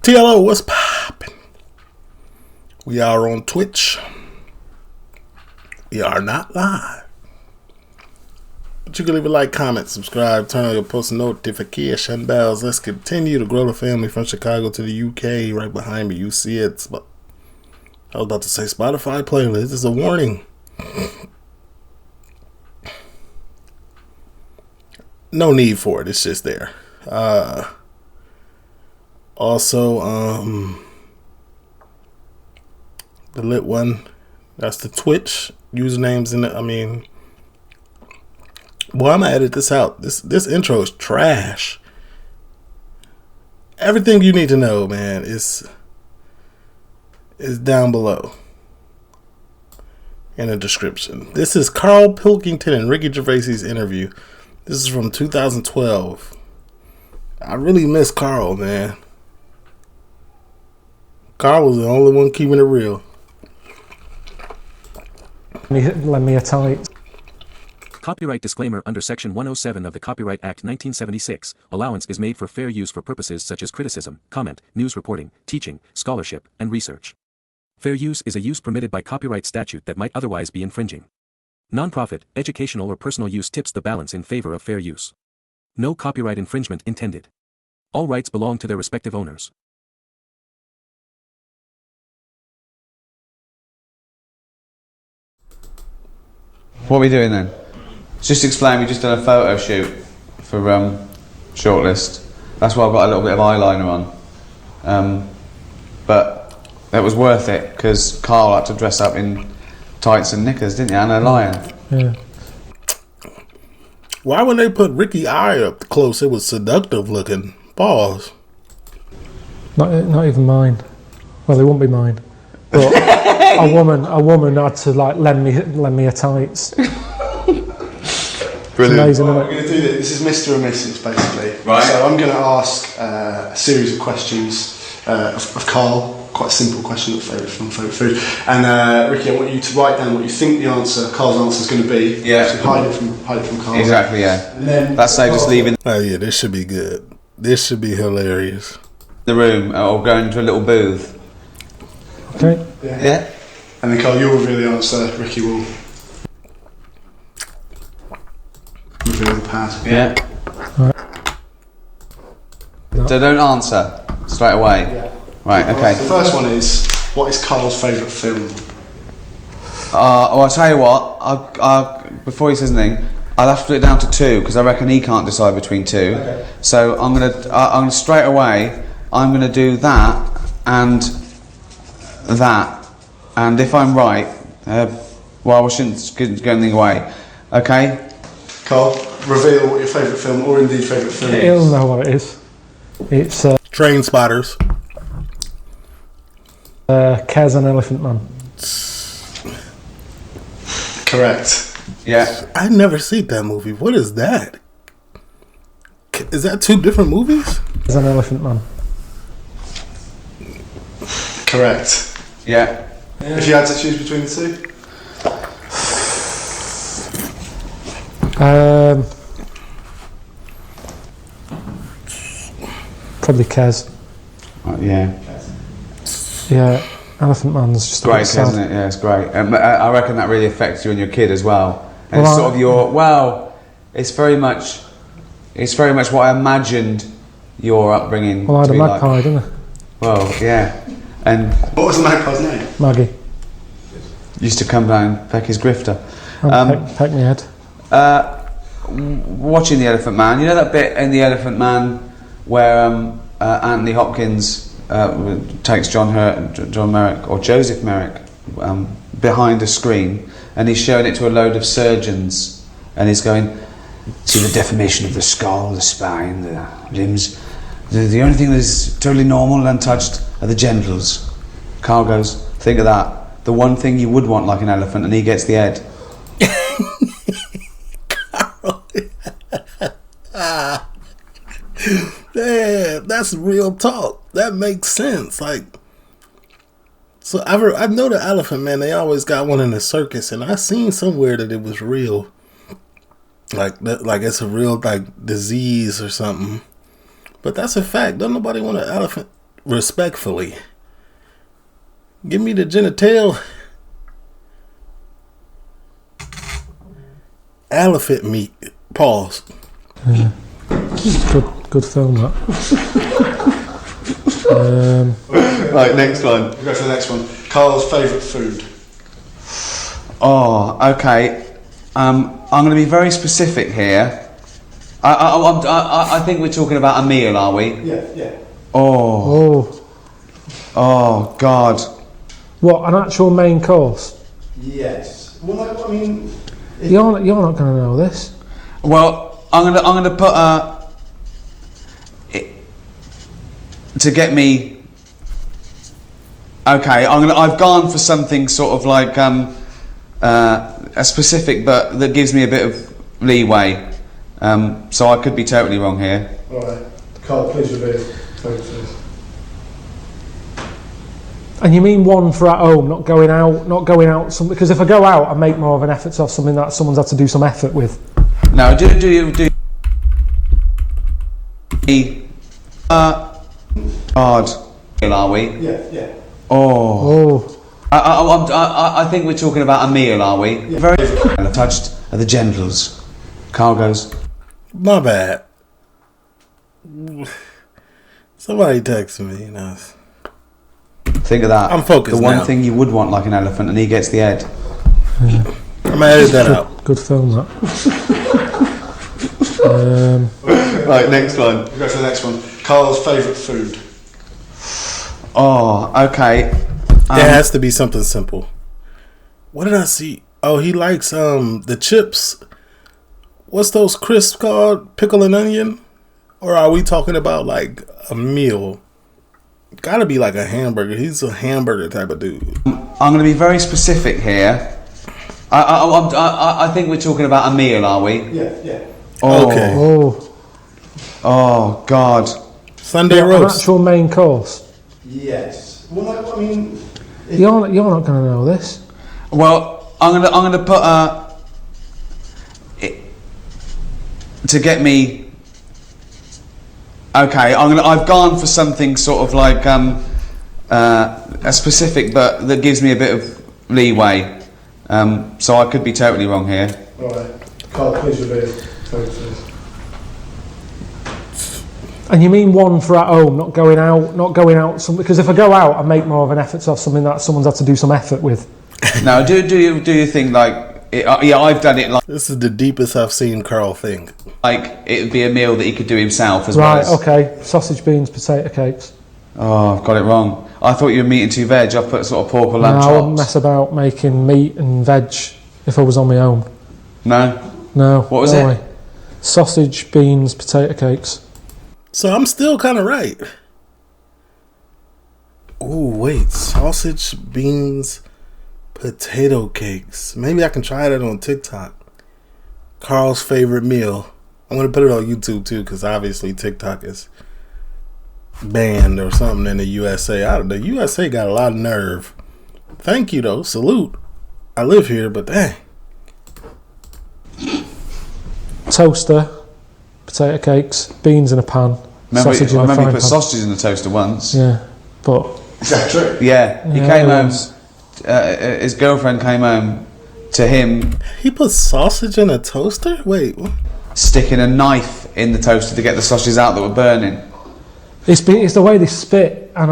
TLO, what's poppin'? We are on Twitch. We are not live. But you can leave a like, comment, subscribe, turn on your post notification bells. Let's continue to grow the family from Chicago to the UK. Right behind me, you see it. I was about to say Spotify playlist. This is a warning. No need for it. It's just there. Also, TheeLitOne. That's the Twitch usernames in it. Boy, I'm gonna edit this out. This intro is trash. Everything you need to know, man, is down below in the description. This is Karl Pilkington and Ricky Gervais' interview. This is from 2012. I really miss Karl, man. Karl was the only one keeping it real. Lend me a tight. Copyright disclaimer. Under Section 107 of the Copyright Act 1976, allowance is made for fair use for purposes such as criticism, comment, news reporting, teaching, scholarship, and research. Fair use is a use permitted by copyright statute that might otherwise be infringing. Non-profit, educational or personal use tips the balance in favor of fair use. No copyright infringement intended. All rights belong to their respective owners. What are we doing then? Just explain, we just done a photo shoot for Shortlist. That's why I've got a little bit of eyeliner on. But it was worth it because Karl had to dress up in tights and knickers, didn't you? And a lion. Yeah. Why when they put Ricky eye up close, it was seductive looking. Pause. Not even mine. Well, they won't be mine. But a woman had to lend me a tights. Brilliant. Amazing, Right, isn't we're going to do this. This is Mr. and Mrs. basically. Right. So I'm going to ask a series of questions of Karl. Quite a simple question of favourite film, favourite food. And Ricky, I want you to write down what you think the answer, Karl's answer, is going to be. Yeah. So hide it from Karl. Exactly, yeah. And then That's say just leaving Oh yeah, this should be good. This should be hilarious. the room or going to a little booth. it? Okay. Yeah. And then Karl, you'll reveal the answer. Ricky will reveal the pad. Yeah. So don't answer straight away. Yeah. Right, okay. The first one is, what is Karl's favourite film? Well, I'll tell you what, before he says anything, I'll have to put it down to two because I reckon he can't decide between two. Okay. So I'm gonna straight away, I'm gonna do that and that. And if I'm right, well, we shouldn't go anything away. Okay? Karl, reveal what your favourite film, or indeed favourite film is. He'll know what it is. It's Train Spotters. Kez and Elephant Man. Correct. Yeah. I never seen that movie. What is that? Is that two different movies? Kez and Elephant Man. Correct. Yeah. If you had to choose between the two? Probably Kez. Yeah. Yeah, Elephant Man's just a Great, bit sad. isn't it? Yeah, it's great. I reckon that really affects you and your kid as well. And Well, it's sort of it's very much what I imagined your upbringing Well, I had to a be magpie, like. didn't I? Well, yeah. And What was the magpie's name? Maggie. used to come down and peck his grifter. And peck me head. Watching The Elephant Man, you know that bit in The Elephant Man where Anthony Hopkins takes John Merrick or Joseph Merrick behind a screen and he's showing it to a load of surgeons and he's going, see the deformation of the skull, the spine, the limbs. The only thing that is totally normal and untouched are the genitals. Karl goes, think of that. The one thing you would want like an elephant, and he gets the head. Yeah, that's real talk. That makes sense. So I know the Elephant Man. They always got one in the circus, and I seen somewhere that it was real. Like it's a real disease or something. But that's a fact. Don't nobody want an elephant respectfully. Give me the genital. Elephant meat. Pause. Yeah. Good film, that. Right, next one. We'll go for the next one. Carl's favourite food. Oh, okay. I'm going to be very specific here. I think we're talking about a meal, are we? Yeah. Oh, God. What, an actual main course? Yes. Well, I mean... You're not going to know this. Well, I'm gonna put to get me. Okay, I've gone for something sort of like a specific, but that gives me a bit of leeway. So I could be totally wrong here. All right. Carl, please reveal. Favourite food. And you mean one for at home, not going out, because if I go out, I make more of an effort to have something that someone's had to do some effort with. No, do you God, are we? Yeah. Oh. I think we're talking about a meal, are we? Yeah. Very touched at the genitals. Carl goes, My bad. Somebody texted me, you know. think of that. I'm focused The one now. thing you would want like an elephant, and he gets the head. Yeah. I'm gonna edit that out. Good film, that. Right, next one. We'll go for the next one. Carl's favourite food. Oh, okay. It has to be something simple. What did I see? Oh, he likes the chips. What's those crisps called? Pickle and onion? Or are we talking about like a meal? Gotta be like a hamburger. He's a hamburger type of dude. I'm going to be very specific here. I think we're talking about a meal, are we? Yeah. Oh, Okay. Oh, God. Sunday An roast. actual main course. Yes. Well, I mean... You're not going to know this. Well, I'm gonna put to get me. Okay, I've gone for something sort of like a specific, but that gives me a bit of leeway. So I could be totally wrong here. All right. Carl, please reveal. Favourite food. And you mean one for at home, not going out, because if I go out, I make more of an effort to have something that someone's had to do some effort with. Now, do you think like yeah, I've done it This is the deepest I've seen Karl think. like it would be a meal that he could do himself as Right, well as. okay. Sausage, beans, potato cakes. Oh, I've got it wrong. I thought you were meat and two veg. I've put sort of pork or No, lamb I wouldn't chops. mess about making meat and veg if I was on my own. No. No. What was no it? way. Sausage, beans, potato cakes. So I'm still kind of right. Ooh, wait. Sausage, beans, potato cakes. Maybe I can try that on TikTok. Karl's favorite meal. I'm going to put it on YouTube too, because obviously TikTok is banned or something in the USA. The USA got a lot of nerve. Thank you, though. Salute. I live here, but dang. Toaster, potato cakes, beans in a pan, sausage in a Remember frying he put pan. sausages in the toaster once. Yeah, but Is that true? Yeah, he Yeah, came it home. was. His girlfriend came home to him He put sausage in a toaster? Wait, what? sticking a knife in the toaster to get the sausages out that were burning. it's the way they spit, and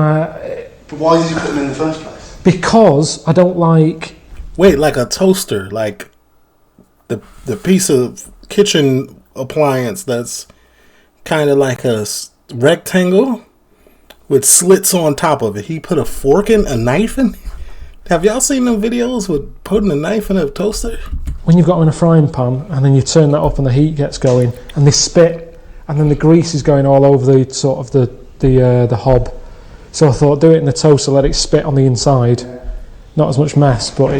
But why did you put them in the first place? because I don't like. Wait, like a toaster, like the piece of kitchen appliance that's kind of like a rectangle with slits on top of it. He put a fork in, a knife in. Have y'all seen them videos with putting a knife in a toaster? When you've got them in a frying pan and then you turn that up and the heat gets going and they spit and then the grease is going all over the sort of the hob. So I thought do it in the toaster, let it spit on the inside. Not as much mess, but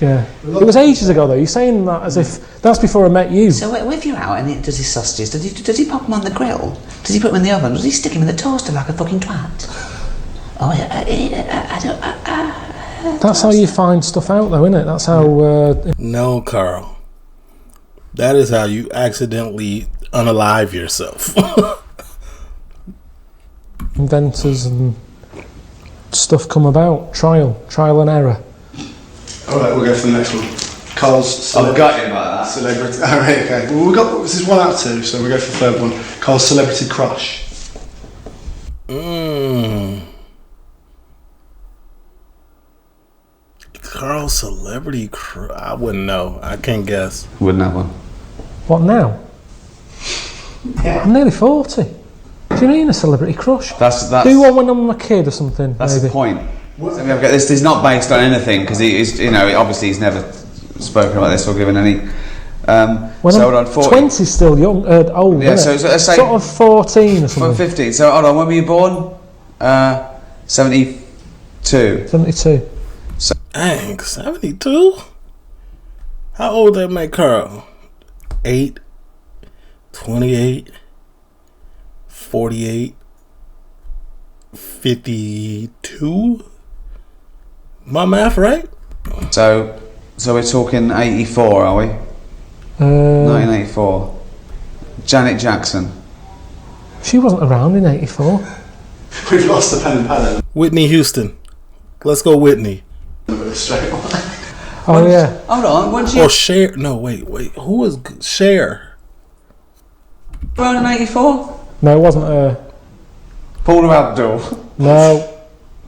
yeah. It was ages ago though. You're saying that as if that's before I met you. So if you're out and he does his sausages, does he pop them on the grill? Does he put them in the oven? Does he stick them in the toaster like a fucking twat? Oh, I don't. That's how you find stuff out though, isn't it? That's how No, Karl. That is how you accidentally unalive yourself. inventors and stuff come about. Trial and error. Alright, we'll go for the next one. Carl's I'm gutted about that. celebrity. Alright, okay. Well, this is 1 out of 2, so we'll go for the third one. Carl's celebrity crush. Carl's celebrity crush. I wouldn't know. I can't guess. Wouldn't have one. What now? I'm nearly 40. Do you mean a celebrity crush? That's Do one when I'm a kid or something? That's maybe. the point. This is not based on anything because obviously he's never spoken about this or given any. When so I'm hold on, 40. 20's still young, old. Yeah, isn't so it? let's say sort of 14 or something. 15. So hold on, when were you born? 72. 72. Dang, 72? How old did that make Carl? 8, 28, 48, 52? My math right? So we're talking 84, are we? 1984. Janet Jackson. She wasn't around in 84. We've lost the pen and pad. Whitney Houston. Let's go Whitney. Straight away. Oh yeah. Hold on, when she Or Cher. No, wait. Who was Cher? born in 84? No, it wasn't her. Paula Abdul. No.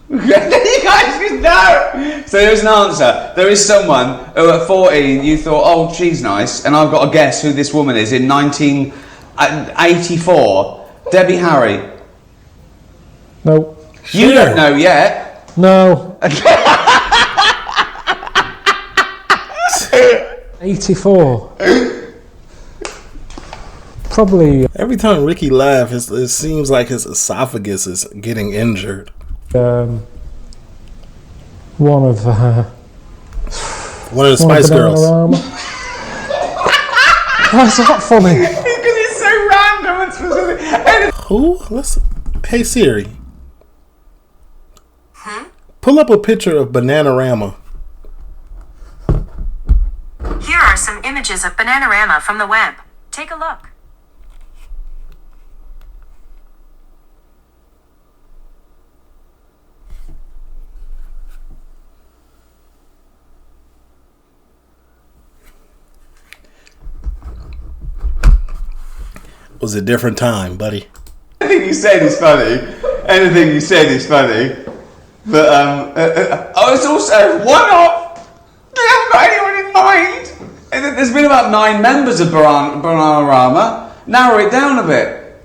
You guys just know. So there's an answer. There is someone who at 14 you thought, oh, she's nice, and I've got to guess who this woman is in 1984. Debbie Harry. No. You Cher. don't know yet. No. 84. Probably Every time Ricky laughs, it seems like his esophagus is getting injured. one of One of the Spice Girls. Bananarama. Why is that funny? Because it's so random and specific. Who? Hey Siri. Pull up a picture of Bananarama. Here are some images of Bananarama from the web. Take a look. It was a different time, buddy. Anything you said is funny. Anything you said is funny. But it's also one off. They haven't got anyone in mind. And there's been about 9 members of Bananarama. Narrow it down a bit.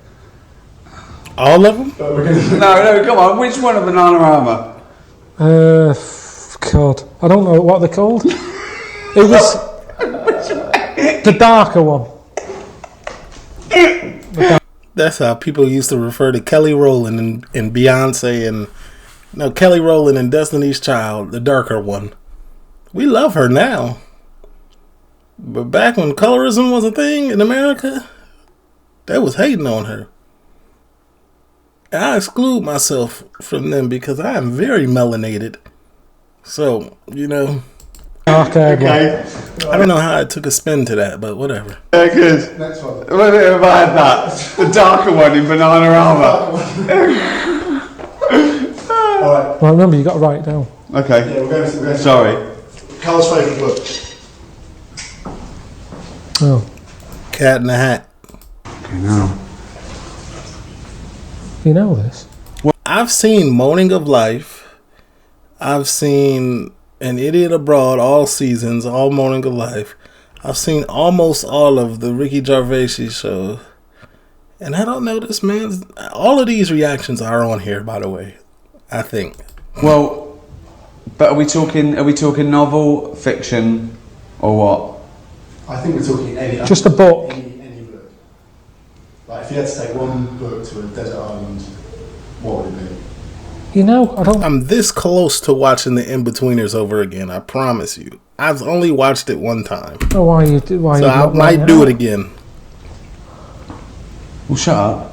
All of them? No, come on. Which one of Bananarama? God, I don't know what they're called. It was the darker one. That's how people used to refer to Kelly Rowland and Beyonce and Kelly Rowland and Destiny's Child, the darker one. We love her now. But back when colorism was a thing in America, they was hating on her. And I exclude myself from them because I am very melanated. So, Dark-haired one. Okay. I don't know how I took a spin to that, but whatever. Yeah, good. Next one. What if I had that? The darker one in Bananarama. Alright. Well, remember, you got to write it down. Okay. Yeah, we're going to Sorry. Carl's favourite book. Oh, Cat in the Hat. Okay, now. you know this? I've seen Moaning of Life. I've seen An Idiot Abroad, all seasons, all Moaning of Life. I've seen almost all of the Ricky Gervais show. And I don't know this man's... All of these reactions are on here, by the way. I think. Well, but are we talking novel, fiction, or what? I think we're talking any. Just a book. Any book. Like if you had to take one book to a desert island, what would it be? I don't. I'm this close to watching The In-Betweeners over again, I promise you. I've only watched it one time. Oh, why you do? Why So you I not might writing do out? it again. Well, shut up.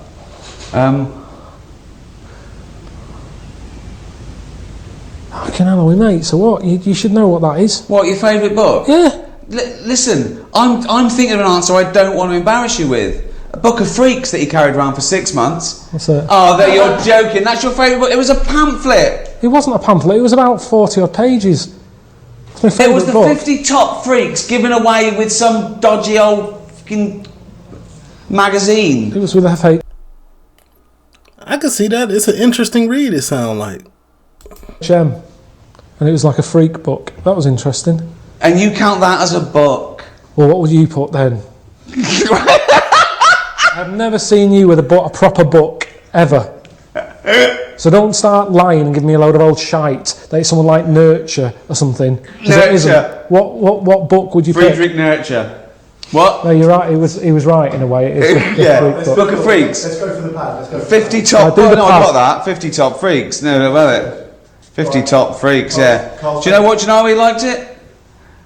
Fucking hell, are we mate? So what? You should know what that is. What, your favourite book? Yeah. Listen, I'm thinking of an answer I don't want to embarrass you with. A book of freaks that he carried around for 6 months. What's that? Oh, that you're joking. That's your favourite book. It was a pamphlet. It wasn't a pamphlet. It was about 40 odd pages. It's my It favourite was the book. 50 top freaks given away with some dodgy old fucking magazine. It was with FH. I can see that. It's an interesting read, it sounds like. And it was like a freak book. That was interesting. And you count that as a book? Well, what would you put then? I've never seen you with a proper book, ever. So don't start lying and give me a load of old shite that it's someone like Nurture or something. 'Cause it isn't. Nurture. What book would you pick? Friedrich Nurture. What? No, you're right. He was right in a way. It is the Yeah, freak book. Book of Freaks. Let's go for the pad. Let's go for 50 the top. do Oh, the no, I pad. got that. 50 top freaks. No, about it. 50 top freaks. Yeah. Carl, Do you know what? Do you know how he liked it?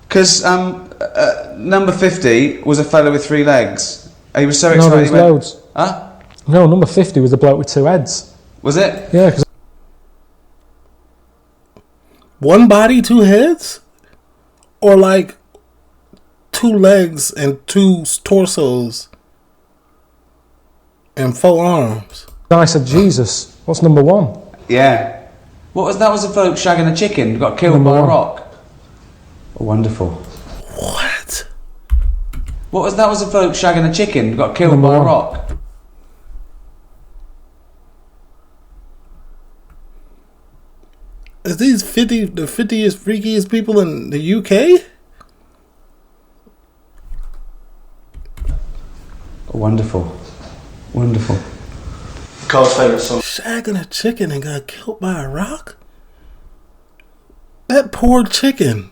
Because number 50 was a fellow with 3 legs. He was so No, excited. there was he went, loads. huh? No, number 50 was the bloke with 2 heads. Was it? Yeah, because One body, 2 heads? Or like 2 legs and 2 torsos and 4 arms? I said, Jesus, what's number 1? Yeah. What was that? Was a bloke shagging a chicken who got killed Number by a 1. rock. Oh, wonderful. What? What was that? Was a bloke shagging a chicken who got killed Number by a 1. rock. Is these 50 the 50th freakiest people in the UK? Oh, wonderful. Wonderful. Carl's favourite song. Shagging a chicken and got killed by a rock? That poor chicken.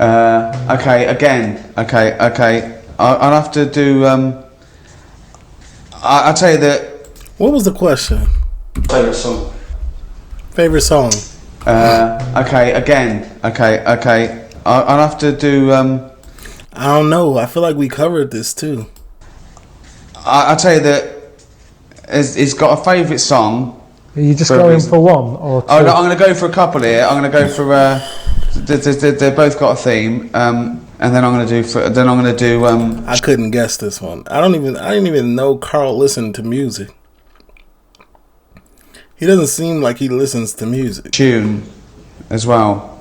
Okay, again. Okay. I'll have to do. I'll tell you that. What was the question? Favourite song. Favorite song? Okay, again. Okay. I'll have to do. I don't know. I feel like we covered this too. I'll tell you that. He's got a favourite song. Are you just For a going reason. for 1 or 2? Oh, no, I'm going to go for a couple here. I'm going to go for. They've both got a theme, and then I'm going to do. I couldn't guess this one. I didn't even know Carl listened to music. He doesn't seem like he listens to music. Tune, as well.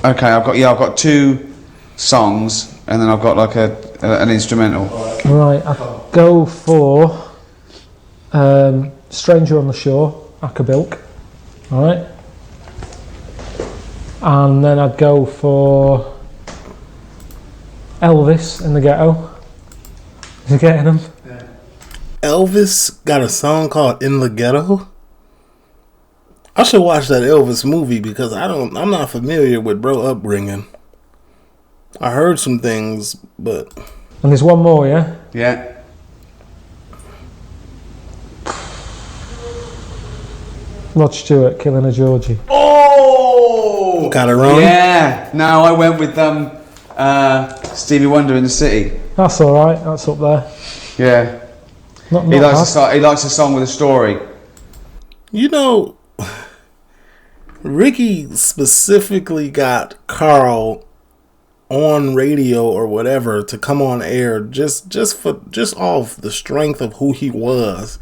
Okay, I've got 2 songs, and then I've got like an instrumental. Right, I'll go for Stranger on the Shore, Akabilk. Alright. And then I'd go for Elvis in the Ghetto. Is he getting them? Elvis got a song called "In the Ghetto." I should watch that Elvis movie because I'm not familiar with bro upbringing. I heard some things, but And there's one more, yeah? Yeah. Rod Stewart, Killing a Georgie. Oh! got it wrong. Yeah. No, I went with Stevie Wonder in the City. That's alright, that's up there. Yeah. Not He bad. likes a song with a story. You know, Ricky specifically got Carl on radio or whatever to come on air just off the strength of who he was,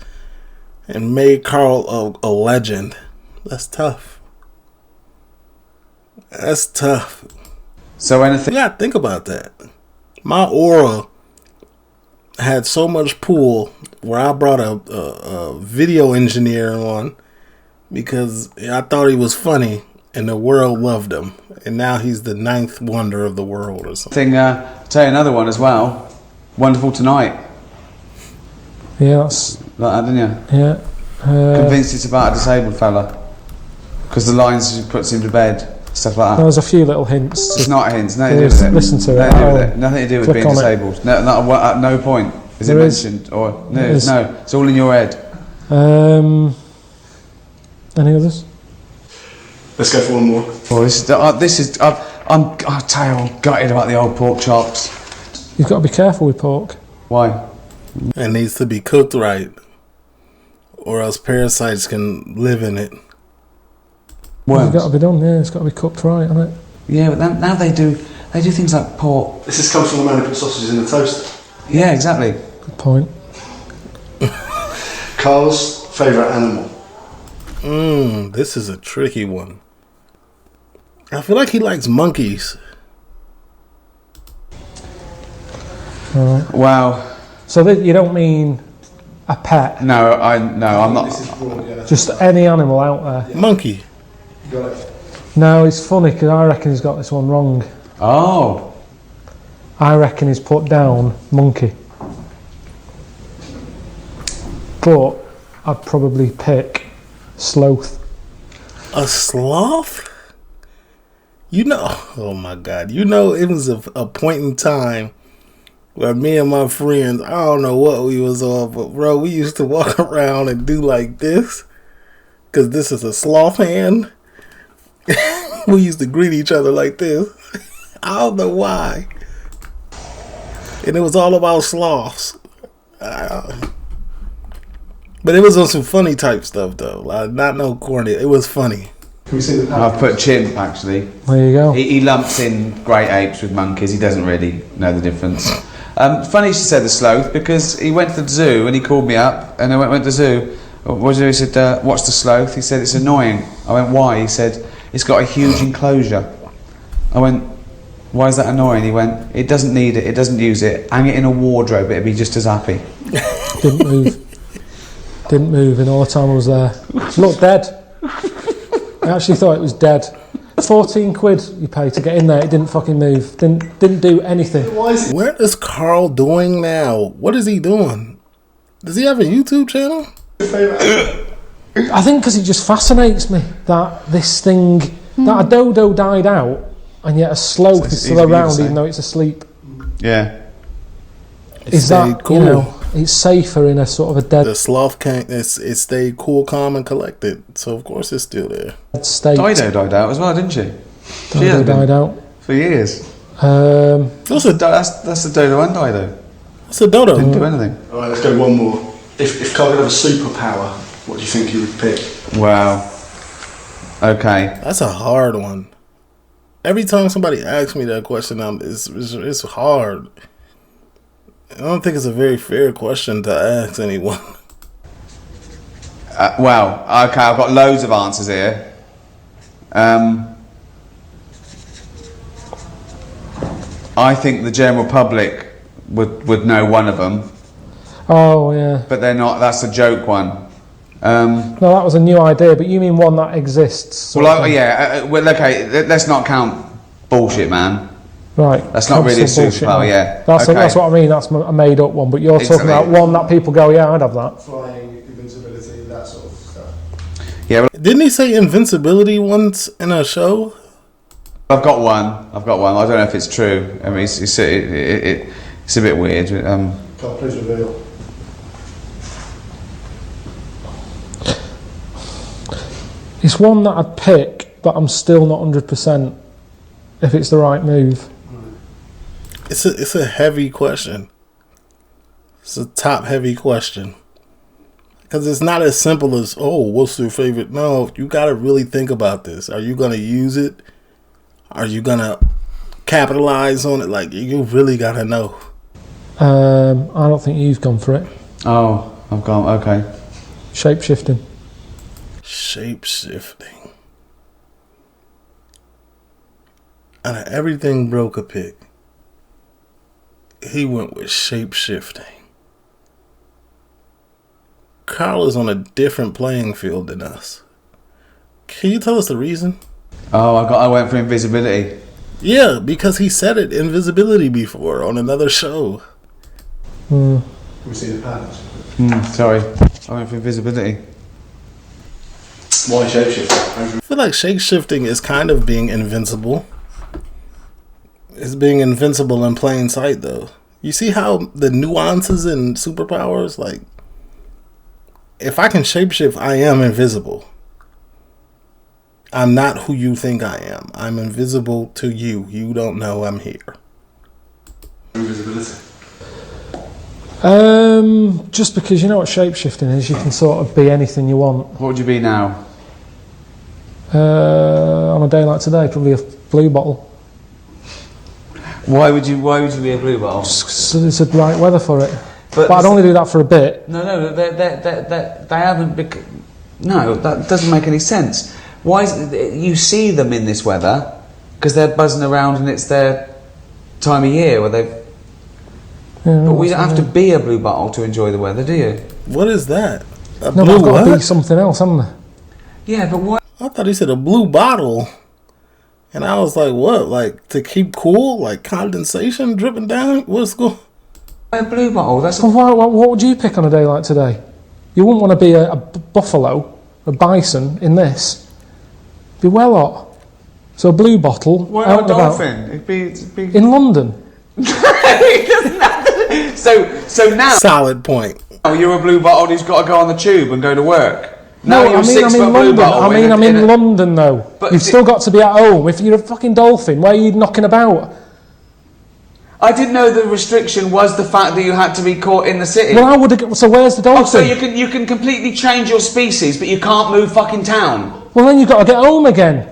and made Carl a legend. That's tough. That's tough. So anything. You gotta think about that. My aura had so much pull where I brought a video engineer on because I thought he was funny and the world loved him, and now he's the 9th wonder of the world or something. I'll tell you another one as well. Wonderful Tonight. Yeah, that's... Like that, didn't you? Yeah. Convinced it's about a disabled fella. Because the lines she puts him to bed. Stuff like that. There was a few little hints. It's not hints. Nothing to do with it. Listen to it. Nothing to do with it. Nothing to do with Click being on it. disabled. No, at no point is it There is. mentioned. Or no, There is. no. It's all in your head. Any others? Let's go for one more. Oh, I'll tell you, I'm gutted about the old pork chops. You've got to be careful with pork. Why? It needs to be cooked right, or else parasites can live in it. Worms. It's got to be done, yeah. It's got to be cooked right, hasn't it? Yeah, but now they do things like pork. This has come from the man who put sausages in the toaster. Yeah, exactly. Good point. Carl's favourite animal. This is a tricky one. I feel like he likes monkeys. Right. Wow. So you don't mean a pet? No, I'm not. This is broad, yeah. Just any animal out there? Monkey. You got it. No, it's funny because I reckon he's got this one wrong. Oh. I reckon he's put down monkey. But I'd probably pick sloth. A sloth? You know, oh my God. You know, it was a point in time where me and my friends, I don't know what we was on, but bro, we used to walk around and do like this. Because this is a sloth hand. We used to greet each other like this. I don't know why. And it was all about sloths. But it was on some funny type stuff though. Like, not no corny. It was funny. Can we see the I've put chimp actually. There you go. He lumps in great apes with monkeys. He doesn't really know the difference. Funny she said the sloth because he went to the zoo and he called me up and I went to the zoo. What did he said? What's the sloth? He said it's annoying. I went why? He said it's got a huge enclosure. I went why is that annoying? He went it doesn't need it. It doesn't use it. Hang it in a wardrobe. It'd be just as happy. Didn't move. Didn't move in all the time I was there. It looked dead. I actually thought it was dead. 14 quid you pay to get in there. It didn't fucking move. Didn't do anything. What is Karl doing now? What is he doing? Does he have a YouTube channel? I think because it just fascinates me that this thing, that a dodo died out and yet a sloth is still around even though it's asleep. Yeah. Is that cool? You know, it's safer in a sort of a dead The sloth can't. It stayed cool, calm, and collected. So of course it's still there. state. Dido died out as well, didn't she? She Dodo has been died out. for years. That's That's the Dodo and Dido. That's a dodo. Didn't do anything. Alright, let's go one more. If Carl could have a superpower, what do you think he would pick? Wow. Okay. That's a hard one. Every time somebody asks me that question, it's hard. I don't think it's a very fair question to ask anyone. Well, okay, I've got loads of answers here. I think the general public would know one of them, Oh yeah. but they're not. That's a joke one. No, that was a new idea, but you mean one that exists? sort of thing. Well, okay. Let's not count bullshit, man. Right. That's not really a Cancel bullshit, superpower, man. yeah. That's Okay. that's what I mean. That's a made up one. But you're talking Exactly. about one that people go, yeah, I'd have that. Flying, invincibility, that sort of stuff. Yeah, well, Didn't he say invincibility once in a show? I've got one. I don't know if it's true. I mean, it's a bit weird. Carl, please reveal. It's one that I'd pick, but I'm still not 100% if it's the right move. It's a heavy question. It's a top heavy question. Because it's not as simple as, oh, what's your favorite? No, you got to really think about this. Are you going to use it? Are you going to capitalize on it? Like, you really got to know. I don't think you've gone for it. Oh, I've gone. Okay. Shape-shifting. Shape-shifting. Out of everything Bro could pick, he went with shape-shifting. Karl is on a different playing field than us. Can you tell us the reason? Oh, I went for invisibility. Yeah, because he said it, invisibility, before on another show. Can we see the patterns? Sorry, I went for invisibility. Why shapeshifting? I feel like shape-shifting is kind of being invincible. It's being invincible in plain sight, though. You see how the nuances in superpowers, like, if I can shapeshift, I am invisible. I'm not who you think I am. I'm invisible to you. You don't know I'm here. Invisibility. Just because you know what shape-shifting is, you can sort of be anything you want. What would you be now? On a day like today, probably a blue bottle. Why would you be a blue bottle? So it's the right weather for it. But I'd only do that for a bit. No, they haven't. No, that doesn't make any sense. Why is it, you see them in this weather because they're buzzing around and it's their time of year where they've. Yeah, but we don't have to be a blue bottle to enjoy the weather, do you? What is that? A No, blue but I've got what? to be something else, haven't I? Yeah, but what? I thought he said a blue bottle. And I was like, what? Like, to keep cool? Like, condensation dripping down? What's going... A blue bottle, that's Well, what would you pick on a day like today? You wouldn't want to be a buffalo, a bison in this. Be well hot. So a blue bottle, Why out not a and about. dolphin? It'd be... In London. It doesn't have to- so now Solid point. you're a blue bottle who's got to go on the tube and go to work. Now No, you're I mean, I'm in blue London. bottle. I mean, I'm in a- London though. But You've still got to be at home. If you're a fucking dolphin, where are you knocking about? I didn't know the restriction was the fact that you had to be caught in the city. Well, I would have. So where's the dolphin? Oh, so you can completely change your species, but you can't move fucking town. Well, then you've got to get home again.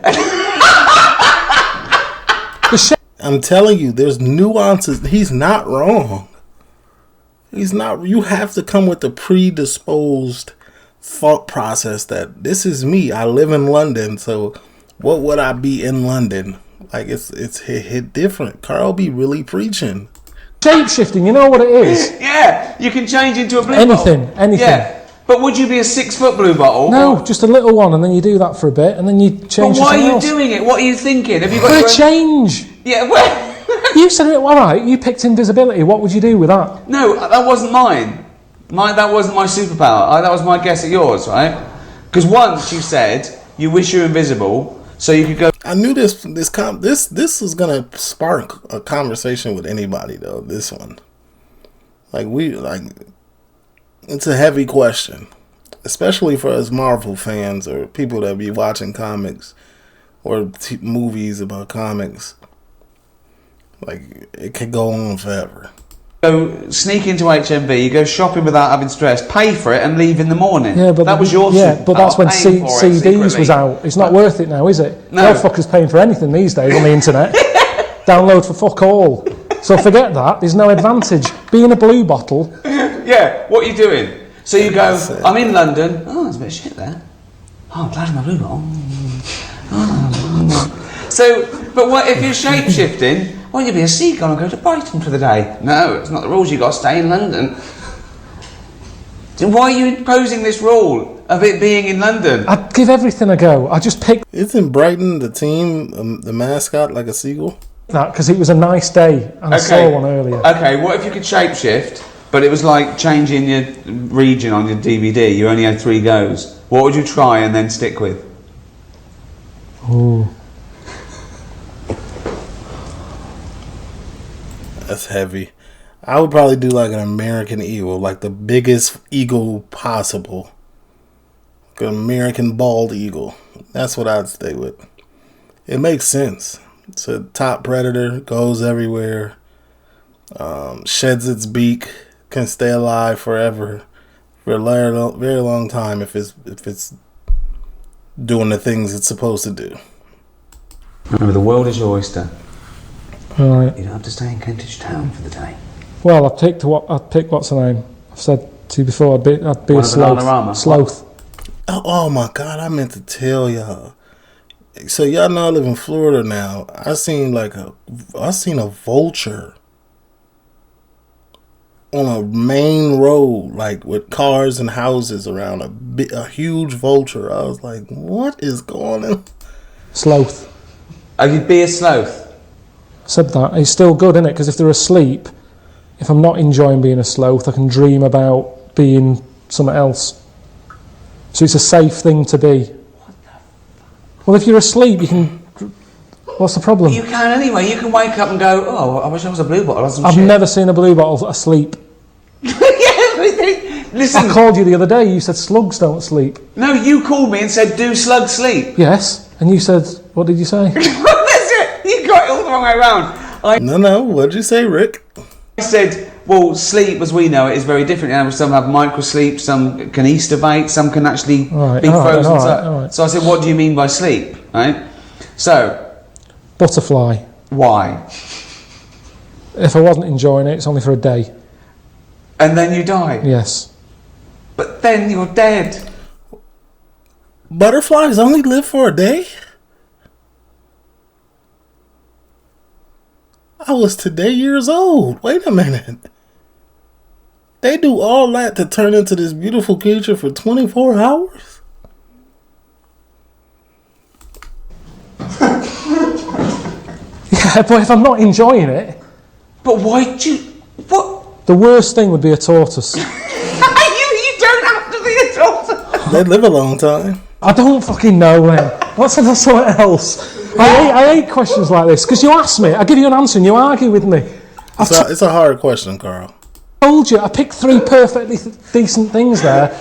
I'm telling you, there's nuances. He's not wrong. He's not. You have to come with the predisposed thought process that this is me. I live in London, so what would I be in London? Like it's hit different. Carl be really preaching. Shape shifting. You know what it is? Yeah, you can change into a blue bottle. Anything. Yeah, but would you be a 6 foot blue bottle? No, Or- just a little one, and then you do that for a bit, and then you change. But why are to you something else. doing it? What are you thinking? Have you got For your a own- change. Yeah, well, You said it. All right. You picked invisibility. What would you do with that? no, that wasn't mine. That wasn't my superpower. That was my guess at yours, right? Because once you said you wish you're invisible, so you could go. I knew this was gonna spark a conversation with anybody though. This one, it's a heavy question, especially for us Marvel fans or people that be watching comics or movies about comics. Like it could go on forever. Go sneak into HMV, you go shopping without having stress, pay for it, and leave in the morning. Yeah, but that was your superpower, but that's when paying for it CDs secretly. was out. It's not worth it now, is it? No. No fuckers paying for anything these days on the internet. Download for fuck all. So forget that. There's no advantage. Being a blue bottle. Yeah, what are you doing? So you go, I'm in London. Oh, there's a bit of shit there. Oh, I'm glad I'm a blue bottle. So, but what if you're shape shifting? Well, you'll be a seagull and go to Brighton for the day. No, it's not the rules. You've got to stay in London. So why are you imposing this rule of it being in London? I'd give everything a go. I just picked Isn't Brighton the team, the mascot, like a seagull? that because it was a nice day and I saw one earlier. Okay, what if you could shapeshift, but it was like changing your region on your DVD? You only had 3 goes. What would you try and then stick with? Ooh. That's heavy. I would probably do like an American eagle, like the biggest eagle possible. Like an American bald eagle. That's what I'd stay with. It makes sense. It's a top predator, goes everywhere, sheds its beak, can stay alive forever, for a very long time if it's doing the things it's supposed to do. Remember, the world is your oyster. Right. You don't have to stay in Kentish Town for the day. Well, I'd pick what's her name? I've said to you before. I'd be One a of the Bananarama. sloth. Oh my God! I meant to tell y'all. So y'all know I live in Florida now. I seen a vulture on a main road, like with cars and houses around. A huge vulture. I was like, what is going on? Sloth. Oh, you'd be a sloth. I said that. It's still good, isn't it? Because if they're asleep, if I'm not enjoying being a sloth, I can dream about being something else. So it's a safe thing to be. Well, if you're asleep, you can. What's the problem? You can anyway. You can wake up and go, oh, I wish I was a blue bottle. I've never seen a blue bottle asleep. Listen. I called you the other day. You said slugs don't sleep. No, you called me and said, do slugs sleep? Yes, and you said, what did you say? That's it. You got it all the wrong way around. No. What did you say, Rick? I said, well, sleep as we know it is very different. Animals, some have microsleep, some can estivate, some can actually be frozen. All right. So I said, what do you mean by sleep? Right? So, Butterfly. why? If I wasn't enjoying it, it's only for a day. And then you die. Yes. But then you're dead. Butterflies only live for a day? I was today years old. Wait a minute. They do all that to turn into this beautiful creature for 24 hours? Yeah, but if I'm not enjoying it... But why do you... What? The worst thing would be a tortoise. you don't have to be a tortoise. They live a long time. I don't fucking know then. What's something else? I hate questions like this, because you ask me, I give you an answer and you argue with me. It's a hard question, Carl. Told you, I picked 3 perfectly decent things there.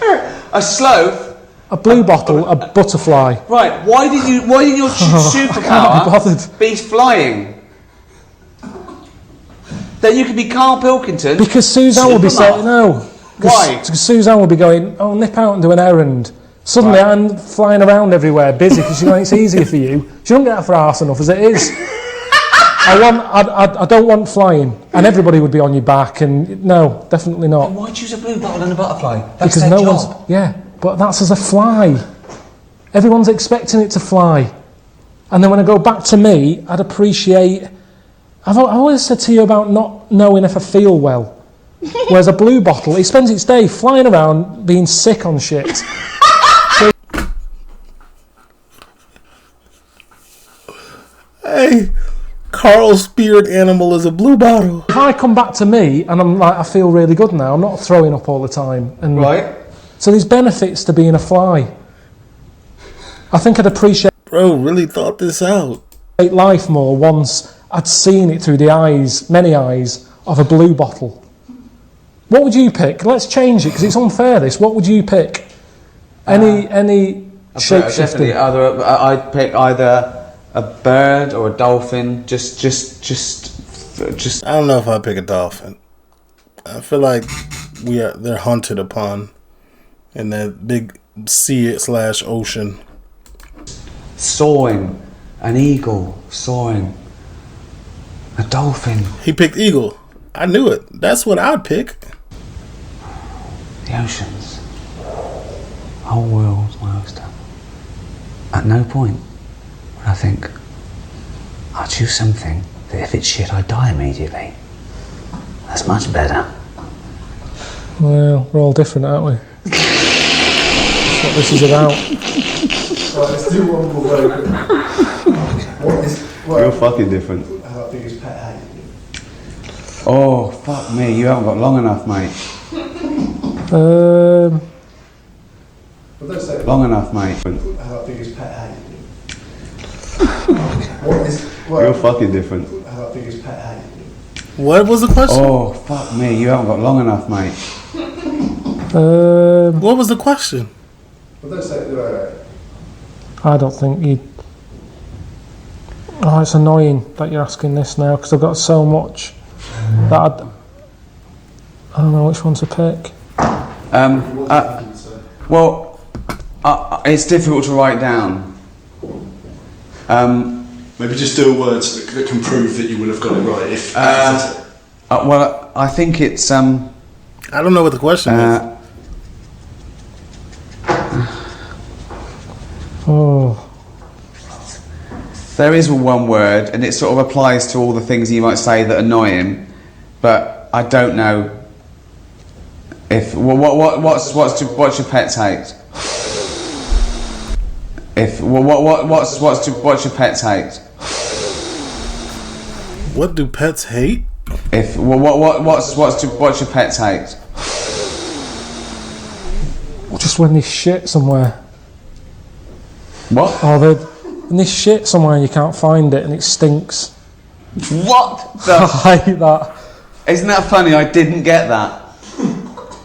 A sloth. A blue bottle, a butterfly. Right, why did your superpower be flying? Then you could be Karl Pilkington. Because Suzanne will be saying no. Why? Because Suzanne will be going, oh, nip out and do an errand. Suddenly I'm flying around everywhere, busy, because it's easier for you. She don't get that for arse enough as it is. I don't want flying, and everybody would be on your back, and no, definitely not. And why choose a blue bottle and a butterfly? That's Because their no job. one's... Yeah, but that's as a fly. Everyone's expecting it to fly. And then when I go back to me, I'd appreciate... I've always said to you about not knowing if I feel well. Whereas a blue bottle, it spends its day flying around being sick on shit. Hey, Carl's spirit animal is a blue bottle. If I come back to me and I'm like, I feel really good now, I'm not throwing up all the time. And Right. so there's benefits to being a fly. I think I'd appreciate Bro, really thought this out. life more once I'd seen it through the eyes, many eyes, of a blue bottle. What would you pick? Let's change it, because it's unfair this. What would you pick? Any shape shifting? Definitely I'd pick either a bird or a dolphin. Just. I don't know if I'd pick a dolphin. I feel like they're hunted upon in that big sea/ocean. Soaring, an eagle soaring, a dolphin. He picked eagle. I knew it. That's what I'd pick. The oceans. Whole world's my oyster. At no point would I think, I'll choose something that if it's shit, I die immediately. That's much better. Well, we're all different, aren't we? That's what this is about. Right, let's do one more very quick. You're fucking different. How big is pet hate? Oh, fuck me, you haven't got long enough, mate. Long enough, mate. How big is pet hate? You're fucking different. How big is pet hate? What was the question? Oh, fuck me, you haven't got long enough, mate. What was the question? I don't think you... Oh, it's annoying that you're asking this now, because I've got so much that I don't know which one to pick. Well, it's difficult to write down. Maybe just do a word that can prove that you will have got it right. If Well, I think it's I don't know what the question is. Oh, there is one word, and it sort of applies to all the things you might say that annoy him, but I don't know if what's your pet's hate? What's your pet's hate? What do pets hate? What's your pet's hate? just when there's shit somewhere. What? Or when there's shit somewhere and you can't find it and it stinks. What? I hate that. Isn't that funny? I didn't get that.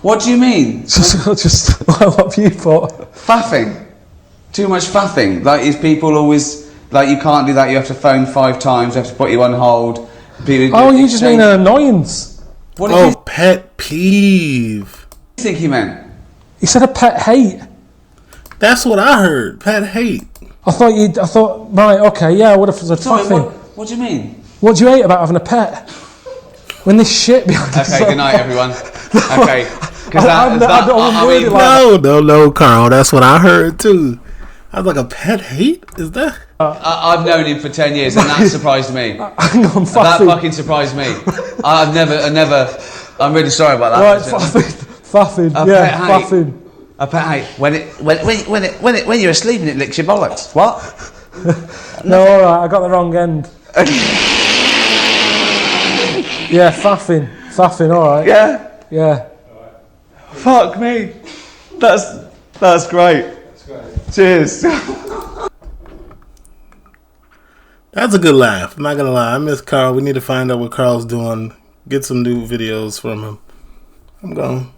What do you mean? Just what have you thought? Faffing. Too much faffing. Like, is people always like, you can't do that, you have to phone 5 times, they have to put you on hold. People You just mean an annoyance. What did you pet peeve. think he meant? He said a pet hate. That's what I heard. Pet hate. I thought, right, okay, yeah, what if it's a faffing? What do you mean? What do you hate about having a pet? When there's shit behind the sofa. Okay, good night, everyone. Okay. No, Carl. That's what I heard too. I was like, a pet hate? Is that? I've known him for 10 years, and that surprised me. Hang on, That fucking surprised me. I've never. I'm really sorry about that. Right, faffing. Faffing. A pet hate. When you're asleep and it licks your bollocks. What? No, all right. I got the wrong end. Yeah, faffing. All right. Yeah. Fuck me. That's great. Cheers. That's a good laugh. I'm not gonna lie. I miss Carl. We need to find out what Carl's doing. Get some new videos from him. I'm gone.